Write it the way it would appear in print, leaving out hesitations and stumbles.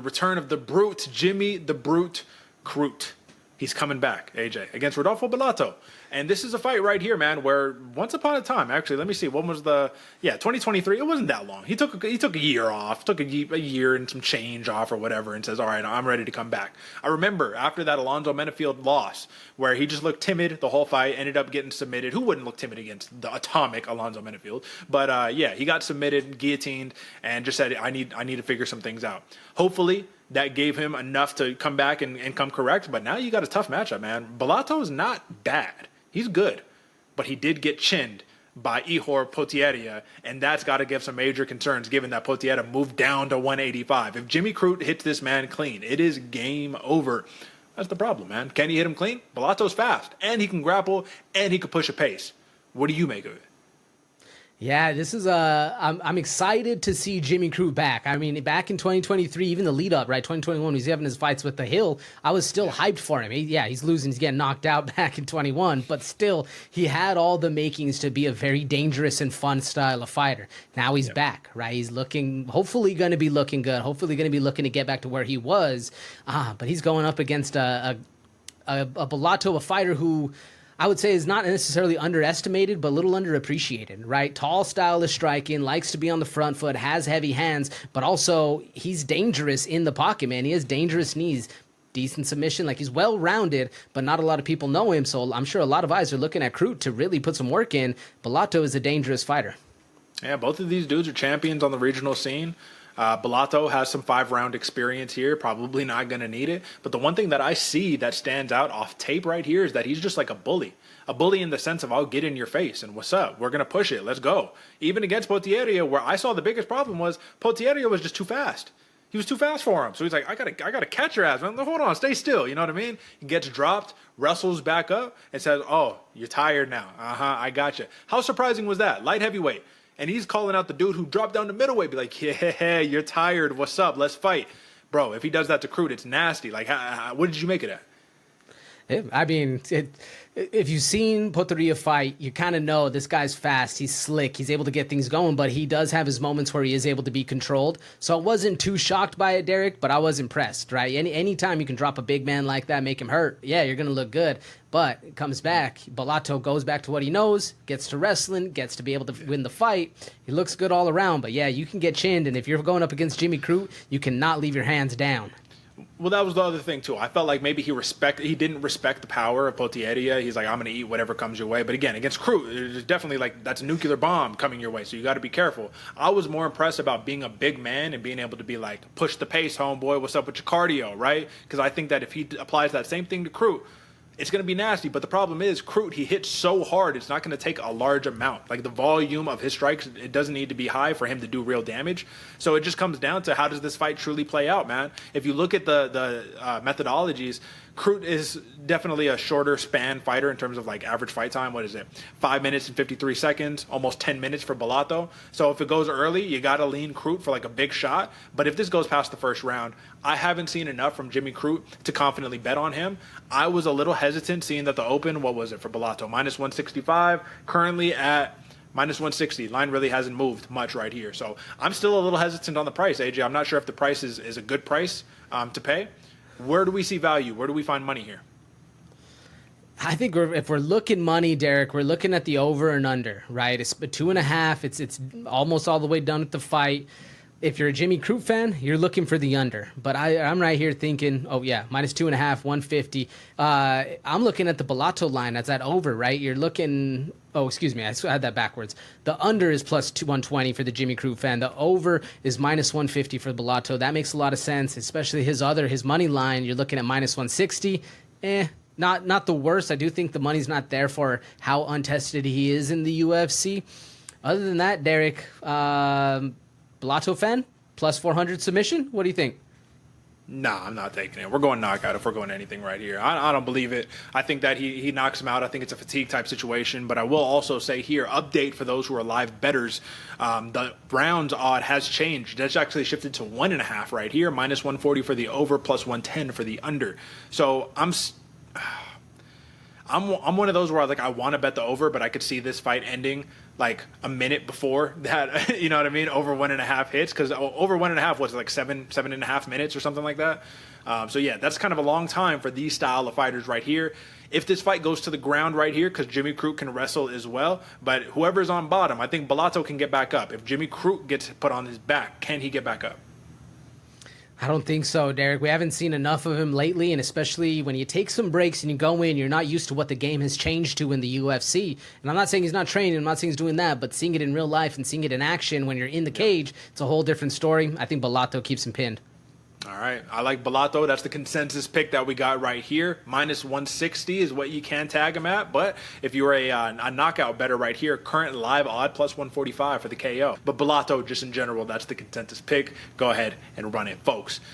Return of the Brute, Jimmy the Brute Crute. He's coming back, AJ, against Rodolfo Bellato. And this is a fight right here, man, where once upon a time, actually, let me see, when was the, 2023, it wasn't that long. He took a year off, took a year and some change off or whatever, and says, all right, I'm ready to come back. I remember after that Alonzo Menafield loss, where he just looked timid the whole fight, ended up getting submitted. Who wouldn't look timid against the atomic Alonzo Menafield? But he got submitted, guillotined, and just said, I need to figure some things out. Hopefully, that gave him enough to come back and come correct. But now you got a tough matchup, man. Bellato is not bad. He's good. But he did get chinned by Ihor Potieria, and that's got to give some major concerns given that Potieria moved down to 185. If Jimmy Crute hits this man clean, it is game over. That's the problem, man. Can he hit him clean? Bellato's fast, and he can grapple, and he can push a pace. What do you make of it? Yeah, this is I'm excited to see Jimmy Crute back. I mean, back in 2023, even the lead up, right? 2021, he's having his fights with the Hill. I was still hyped for him. He's losing, he's getting knocked out back in 21, but still, he had all the makings to be a very dangerous and fun style of fighter. Now he's back, right? He's looking, hopefully going to be looking good. Hopefully going to be looking to get back to where he was. But he's going up against a Bellato, a fighter who I would say is not necessarily underestimated, but a little underappreciated, right? Tall, stylish striking, likes to be on the front foot, has heavy hands, but also he's dangerous in the pocket, man. He has dangerous knees, decent submission. Like, he's well-rounded, but not a lot of people know him, so I'm sure a lot of eyes are looking at Crute to really put some work in. Bellato is a dangerous fighter. Yeah, both of these dudes are champions on the regional scene. Bellato has some 5-round experience here, probably not going to need it. But the one thing that I see that stands out off tape right here is that he's just like a bully. A bully in the sense of, I'll get in your face and what's up? We're going to push it. Let's go. Even against Potieria, where I saw the biggest problem was Potieria was just too fast. He was too fast for him. So he's like, I gotta catch your ass, man. Hold on, stay still. You know what I mean? He gets dropped, wrestles back up, and says, oh, you're tired now. I got you. How surprising was that? Light heavyweight. And he's calling out the dude who dropped down to middleweight, be like, yeah, you're tired. What's up? Let's fight. Bro, if he does that to Crute, it's nasty. Like, what did you make of that? I mean, if you've seen Potieria fight, you kind of know this guy's fast. He's slick. He's able to get things going, but he does have his moments where he is able to be controlled. So I wasn't too shocked by it, Derek, but I was impressed, right? Anytime you can drop a big man like that, make him hurt, yeah, you're going to look good. But it comes back. Bellato goes back to what he knows, gets to wrestling, gets to be able to win the fight. He looks good all around. But yeah, you can get chinned, and if you're going up against Jimmy Crute, you cannot leave your hands down. Well, that was the other thing, too. I felt like maybe he didn't respect the power of Potieria. He's like, I'm going to eat whatever comes your way. But again, against Crute, it's definitely like that's a nuclear bomb coming your way, so you got to be careful. I was more impressed about being a big man and being able to be like, push the pace, homeboy, what's up with your cardio, right? Because I think that if he applies that same thing to Crute, it's going to be nasty. But the problem is, Crute, he hits so hard, it's not going to take a large amount. Like, the volume of his strikes, it doesn't need to be high for him to do real damage. So it just comes down to, how does this fight truly play out, man? If you look at the methodologies, Crute is definitely a shorter span fighter in terms of like average fight time. What is it? 5 minutes and 53 seconds, almost 10 minutes for Bellato. So if it goes early, you got to lean Crute for like a big shot. But if this goes past the first round, I haven't seen enough from Jimmy Crute to confidently bet on him. I was a little hesitant seeing that the open, what was it for Bellato? Minus 165, currently at minus 160. Line really hasn't moved much right here. So I'm still a little hesitant on the price, AJ. I'm not sure if the price is a good price to pay. Where do we see value? Where do we find money here? I think if we're looking money, Derek, we're looking at the over and under, right? It's 2.5. It's almost all the way done with the fight. If you're a Jimmy Crute fan, you're looking for the under. But I'm right here thinking, oh, yeah, minus 2.5, 150. I'm looking at the Bellato line. That's that over, right? You're looking... Oh, excuse me. I had that backwards. The under is plus 120 for the Jimmy Crute fan. The over is minus 150 for Bellato. That makes a lot of sense, especially his money line. You're looking at minus 160. Not the worst. I do think the money's not there for how untested he is in the UFC. Other than that, Derek... Bellato fan, plus 400 submission. What do you think? Nah, I'm not taking it. We're going knockout if we're going anything right here. I don't believe it. I think that he knocks him out. I think it's a fatigue type situation. But I will also say here, update for those who are live bettors. The rounds odd has changed. That's actually shifted to 1.5 right here. Minus 140 for the over, plus 110 for the under. So I'm one of those where I want to bet the over, but I could see this fight ending like a minute before that, you know what I mean? Over 1.5 hits, because over 1.5 was like 7.5 minutes or something like that. So yeah, that's kind of a long time for these style of fighters right here. If this fight goes to the ground right here, because Jimmy Crute can wrestle as well, but whoever's on bottom, I think Bellato can get back up. If Jimmy Crute gets put on his back, can he get back up? I don't think so, Derek. We haven't seen enough of him lately, and especially when you take some breaks and you go in, you're not used to what the game has changed to in the UFC. And I'm not saying he's not training, I'm not saying he's doing that, but seeing it in real life and seeing it in action when you're in the cage, it's a whole different story. I think Bellato keeps him pinned. All right, I like Bellato. That's the consensus pick that we got right here. Minus 160 is what you can tag him at. But if you're a knockout better right here, current live odd plus 145 for the KO. But Bellato, just in general, that's the consensus pick. Go ahead and run it, folks.